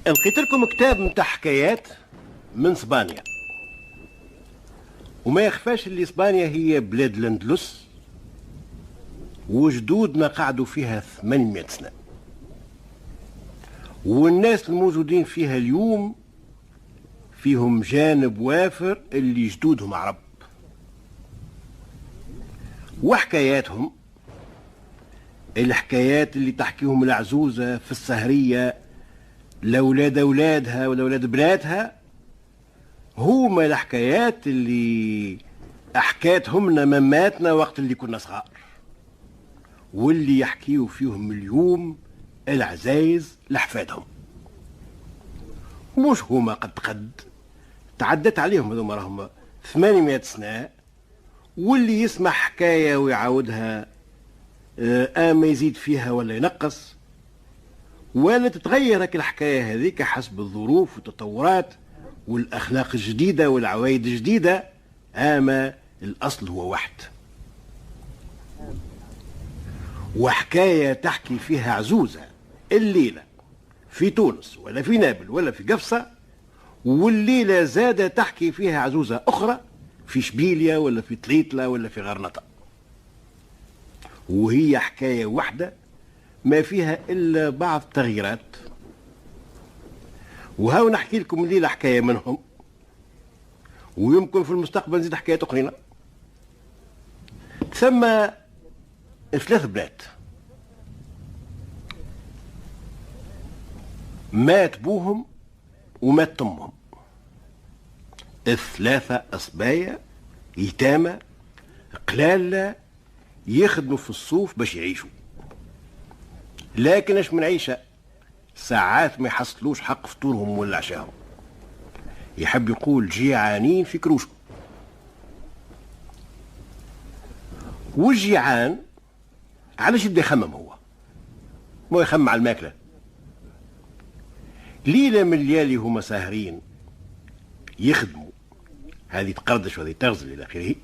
لقيت لكم كتاب متاع حكايات من اسبانيا، وما يخفاش اللي اسبانيا هي بلاد الاندلس، وجدودنا قعدوا فيها 800 سنة، والناس الموجودين فيها اليوم فيهم جانب وافر اللي جدودهم عرب. وحكاياتهم الحكايات اللي تحكيهم العزوزة في السهرية لأولاد أولادها ولأولاد بناتها هما الحكايات اللي أحكاتهم لنا مماتنا وقت اللي كنا صغار، واللي يحكيوا فيهم اليوم العزايز لحفادهم. مش هما قد تعدت عليهم هذوما راهم 800 سنة، واللي يسمع حكاية ويعاودها ما يزيد فيها ولا ينقص، ولا تتغير هك الحكاية هذيك حسب الظروف والتطورات والأخلاق الجديدة والعوايد الجديدة، أما الأصل هو واحد. وحكاية تحكي فيها عزوزة الليلة في تونس ولا في نابل ولا في قفصة، والليلة زادة تحكي فيها عزوزة أخرى في شبيليا ولا في طليطلة ولا في غرناطة، وهي حكاية واحدة ما فيها إلا بعض التغييرات. وهاو نحكي لكم الليلة حكاية منهم، ويمكن في المستقبل نزيد حكايات أخرين. ثم 3 بنات، مات بوهم ومات أمهم، 3 أصبايا يتامى قلال يخدموا في الصوف باش يعيشوا، لكن اش من عيشة ساعات ما يحصلوش حق فطورهم ولا عشاهم، يحب يقول جيعانين في كروشهم. والجيعان علاش يبدا يخمم؟ هو مو يخمم على الماكله. ليله من الليالي هما ساهرين يخدموا، هذه تقردش وهذه تغزل الى اخره،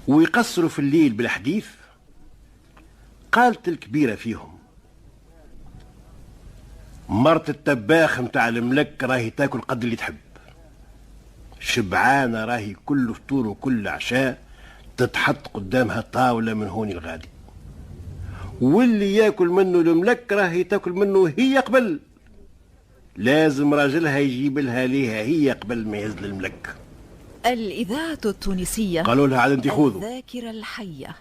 ويقصروا في الليل بالحديث. قالت الكبيره فيهم: مرت التباخ متاع الملك راهي تاكل قد اللي تحب، شبعانه راهي كل فطور وكل عشاء تتحط قدامها طاوله من هوني الغادي، واللي ياكل منه الملك راهي تاكل منه هي قبل، لازم راجلها يجيب لها ليها هي قبل ما يهز الملك. الإذاعة التونسية. قالوا لها: عاد انت خوذوا. الذاكرة الحية.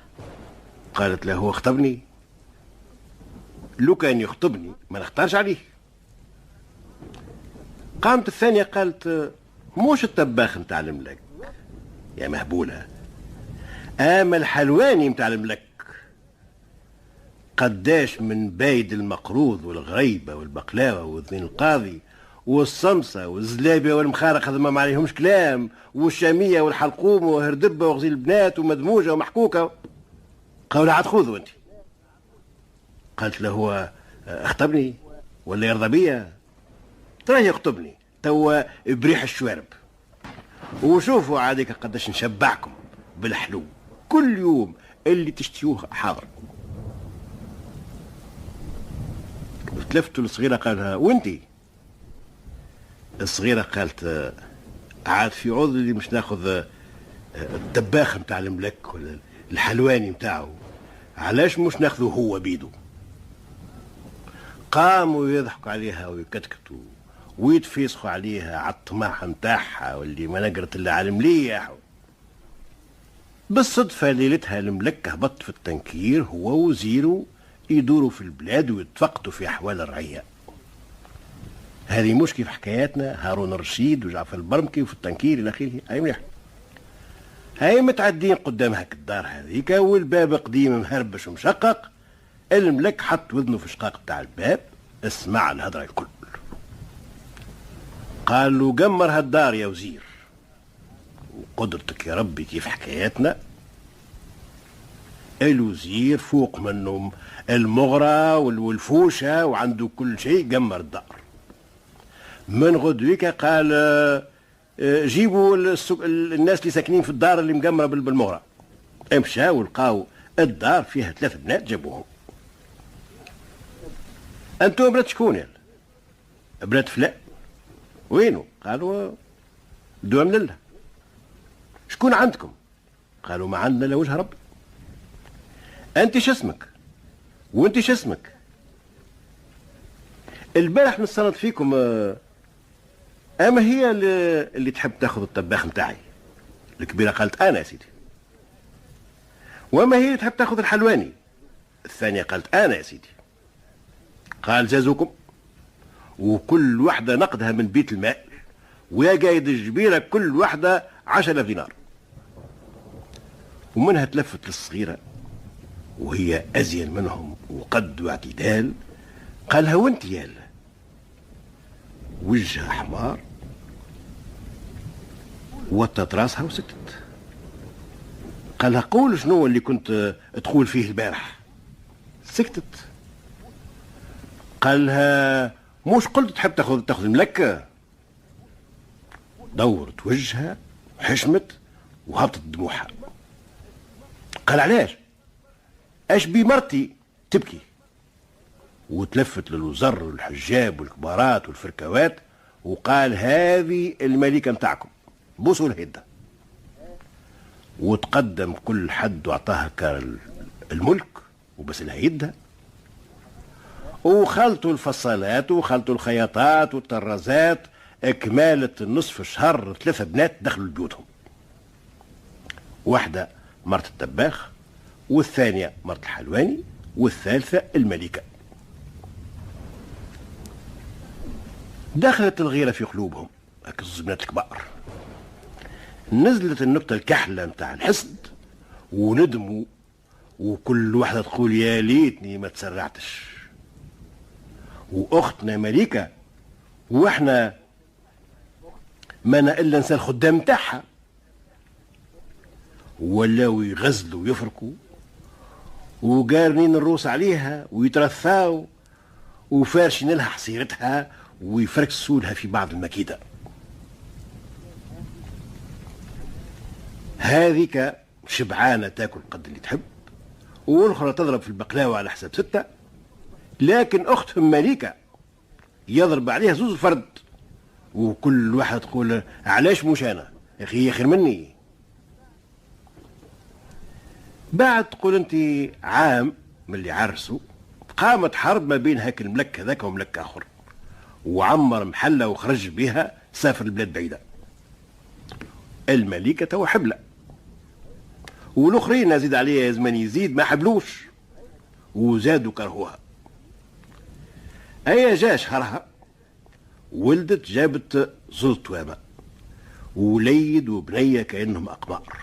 قالت له: هو خطبني، لو كان يخطبني ما نختارش عليه. قامت الثانية قالت: موش الطباخ متاع الملك يا مهبولة، اما الحلواني متاع الملك، قداش من بايد المقروض والغريبة والبقلاوة واثنين القاضي والصمصة والزلابية والمخارق هذا ما عليهمش كلام، والشامية والحلقوم وهردبة وغزيل البنات ومدموجة ومحكوكة. قالوا: عاد خذوا انت. قالت له: هو اخطبني ولا يرضى بيا؟ تراه يخطبني توا بريح الشوارب، وشوفوا عادك قداش نشبعكم بالحلو كل يوم اللي تشتيوه حاضر. تلفتوا الصغيرة قالها: وانتي؟ الصغيرة قالت: عاد في عوض اللي مش ناخذ الدباخ متاع الملك ولا الحلواني متاعه، علاش مش ناخذه هو بيدو؟ قاموا يضحكوا عليها ويكتكتوا ويتفيسخوا عليها على الطماح متاعها واللي ما نقرت الا على المليح. بالصدفة ليلتها الملك هبط في التنكير هو وزيره يدوروا في البلاد ويتفقدوا في أحوال الرعية. هذه مش كيف حكاياتنا هارون الرشيد وجعفر البرمكي وفي التنكير إلى آخره. هاي مليح، هاي متعدين قدامها الدار هذيك والباب قديم مهربش ومشقق. الملك حط وذنه في الشقاق بتاع الباب، اسمع الهضرة الكل. قال له: قمر هالدار يا وزير، وقدرتك يا ربي كيف حكاياتنا. الوزير فوق منه المغرة والفوشة وعنده كل شيء، قمر الدار. من غدويك قال: جيبوا الناس اللي ساكنين في الدار اللي مقمرة بالمغرة. امشى ولقاو الدار فيها 3 بنات جابوهم. انتم بنات شكون يا بنات فلان؟ وينو؟ قالوا دوام لله. شكون عندكم؟ قالوا ما عندنا الا وجه ربي. انت شسمك؟ وانت شسمك؟ البارح نصنت فيكم اما هي اللي تحب تاخذ الطباخ نتاعي. الكبيره قالت انا يا سيدي. وما هي اللي تحب تاخذ الحلواني. الثانيه قالت انا يا سيدي. قال جازوكم، وكل واحده نقدها من بيت المال، ويا قايد الجبيره كل واحده 10,000 دينار. ومنها تلفت للصغيره وهي ازين منهم وقد واعتدال، قالها وانت يالا؟ وجهها حمار، وطت راسها وسكتت. قالها قول شنو اللي كنت تقول فيه البارح؟ سكتت. قالها مش قلت تحب تاخذ الملكه؟ دورت وجهها وحشمت وهبطت دموعها. قال علاش؟ اش بي مرتي تبكي؟ وتلفت للوزر والحجاب والكبارات والفركوات وقال هذه الملكة متاعكم، بوسوا الهدة. وتقدم كل حد واعطاها الملك وبس لها يدها. وخلطوا الفصالات وخلطوا الخياطات والطرازات، اكمالة النصف الشهر 3 بنات دخلوا لبيوتهم. واحدة مرت الطباخ، والثانية مرت الحلواني، والثالثة الملكة. دخلت الغيرة في قلوبهم هكا الزبنات الكبار. نزلت النقطة الكحلة متاع الحسد وندموا، وكل واحدة تقول يا ليتني ما تسرعتش. واختنا مليكة واحنا ما الا نسى الخدام متاعها، ولاو يغزلوا ويفركوا وقارنين الروس عليها ويترثاو وفارشين لها حصيرتها ويفركسوا لها في بعض المكيدة. هذيك شبعانة تاكل قد اللي تحب، والاخرى تضرب في البقلاوة على حساب 6. لكن اختهم مليكة يضرب عليها 2 فرد، وكل واحد تقول علاش مش انا يا اخي، هي خير مني. بعد تقول انت عام من اللي عرسوا قامت حرب ما بين هاك الملك هذاك وملك اخر، وعمر محله وخرج بها سافر البلاد بعيده. الملكه تو حبله، والاخرين زيد عليها يا زمان يزيد ما حبلوش وزادوا كرهوها. ايا جا شهرها ولدت، جابت زوز توامه، وليد وبنيه كانهم اقمار.